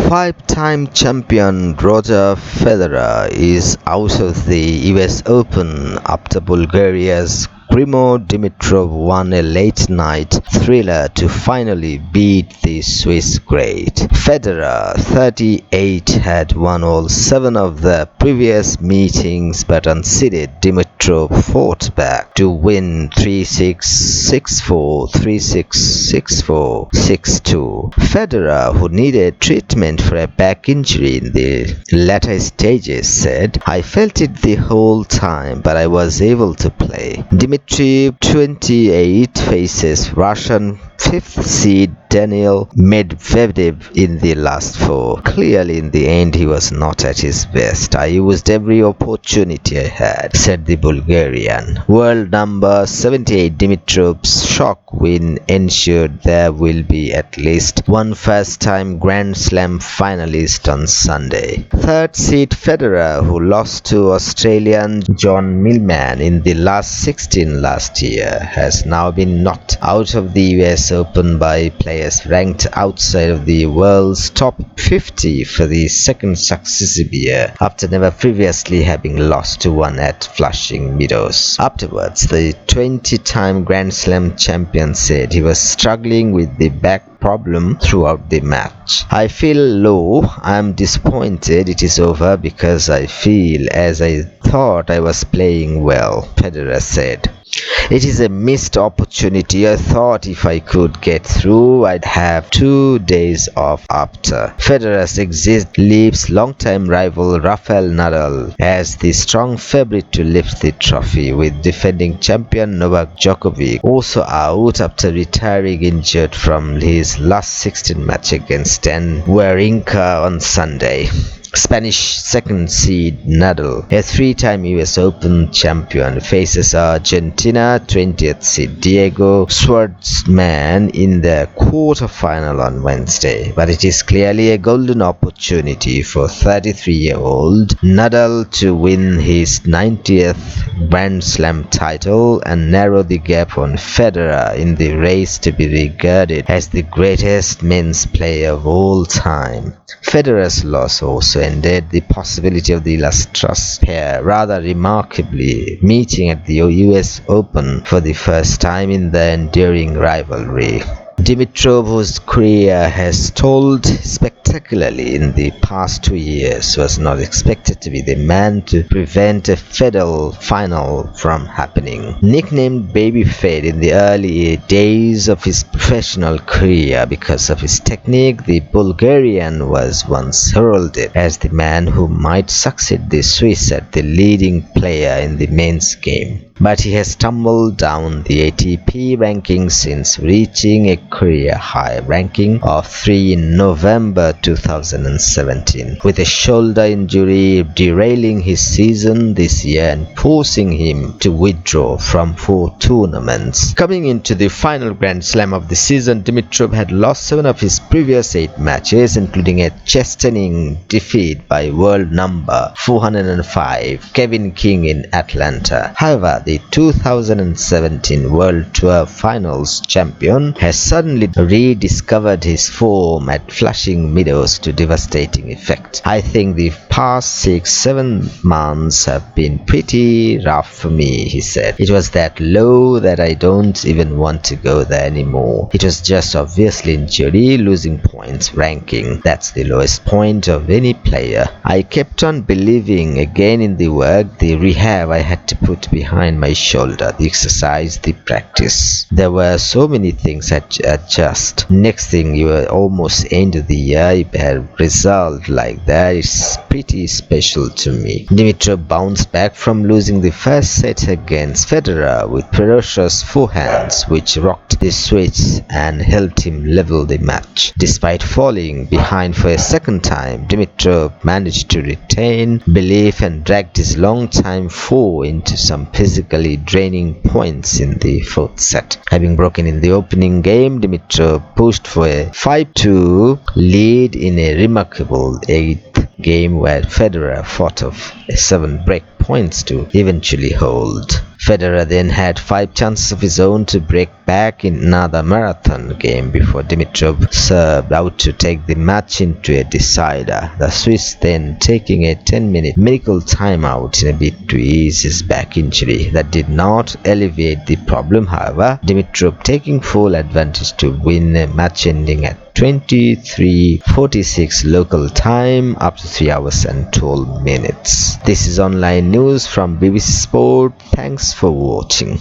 Five-time champion Roger Federer is out of the US Open after Bulgaria's Grigor Dimitrov won a late-night thriller to finally beat the Swiss great. Federer, 38, had won all 7 of the previous meetings, but unseeded Dimitrov fought back to win 3-6, 6-4, 3-6, 6-4, 6-2. Federer, who needed treatment for a back injury in the latter stages, said, "I felt it the whole time, but I was able to play." Dimitrov, 28, faces Russian 5th seed Daniil Medvedev in the last 4. Clearly, in the end, he was not at his best. "I used every opportunity I had," said the Bulgarian. World number 78 Dimitrov's shock win ensured there will be at least one first-time Grand Slam finalist on Sunday. Third seed Federer, who lost to Australian John Millman in the last 16 last year, has now been knocked out of the US Open by players ranked outside of the world's top 50 for the second successive year, after never previously having lost to one at Flushing Meadows. Afterwards, the 20-time Grand Slam champion said he was struggling with the back problem throughout the match. "I feel low. I'm disappointed it is over because I feel as I thought I was playing well," Federer said. "It is a missed opportunity. I thought if I could get through, I'd have 2 days off after." Federer's exit leaves longtime rival Rafael Nadal as the strong favorite to lift the trophy, with defending champion Novak Djokovic also out after retiring injured from his last 16 match against Stan Wawrinka on Sunday. Spanish second seed Nadal, a 3-time US Open champion, faces Argentina 20th seed Diego Schwartzman in the quarterfinal on Wednesday. But it is clearly a golden opportunity for 33-year-old Nadal to win his 90th Grand Slam title and narrow the gap on Federer in the race to be regarded as the greatest men's player of all time. Federer's loss also ended the possibility of the illustrious pair rather remarkably meeting at the US Open for the first time in the enduring rivalry. Dimitrov, whose career has stalled spectacularly in the past 2 years, was not expected to be the man to prevent a fatal final from happening. Nicknamed Babyface in the early days of his professional career because of his technique, the Bulgarian was once heralded as the man who might succeed the Swiss as the leading player in the men's game. But he has tumbled down the ATP ranking since reaching a career-high ranking of 3 in November 2017, with a shoulder injury derailing his season this year and forcing him to withdraw from 4 tournaments. Coming into the final Grand Slam of the season, Dimitrov had lost 7 of his previous 8 matches, including a chastening defeat by world number 405 Kevin King in Atlanta. However, the 2017 World Tour Finals champion has suddenly rediscovered his form at Flushing Meadows to devastating effect. "I think the past 6-7 months have been pretty rough for me," he said. "It was that low that I don't even want to go there anymore. It was just obviously injury, losing points, ranking. That's the lowest point of any player. I kept on believing again in the work, the rehab I had to put behind my shoulder, the exercise, the practice. There were so many things at adjust. Next thing, you are almost end of the year, if a result like that is pretty special to me." Dimitrov bounced back from losing the first set against Federer with ferocious forehands, which rocked the Swiss and helped him level the match. Despite falling behind for a second time, Dimitrov managed to retain belief and dragged his long-time foe into some physically draining points in the 4th set. Having broken in the opening game, Dimitrov pushed for a 5-2 lead in a remarkable 8th game where Federer fought off 7 break points to eventually hold. Federer then had 5 chances of his own to break back in another marathon game before Dimitrov served out to take the match into a decider, the Swiss then taking a 10-minute medical timeout in a bid to ease his back injury. That did not alleviate the problem, however, Dimitrov taking full advantage to win a match ending at 23:46 local time after 3 hours and 12 minutes. This is online news from BBC Sport. Thanks for watching.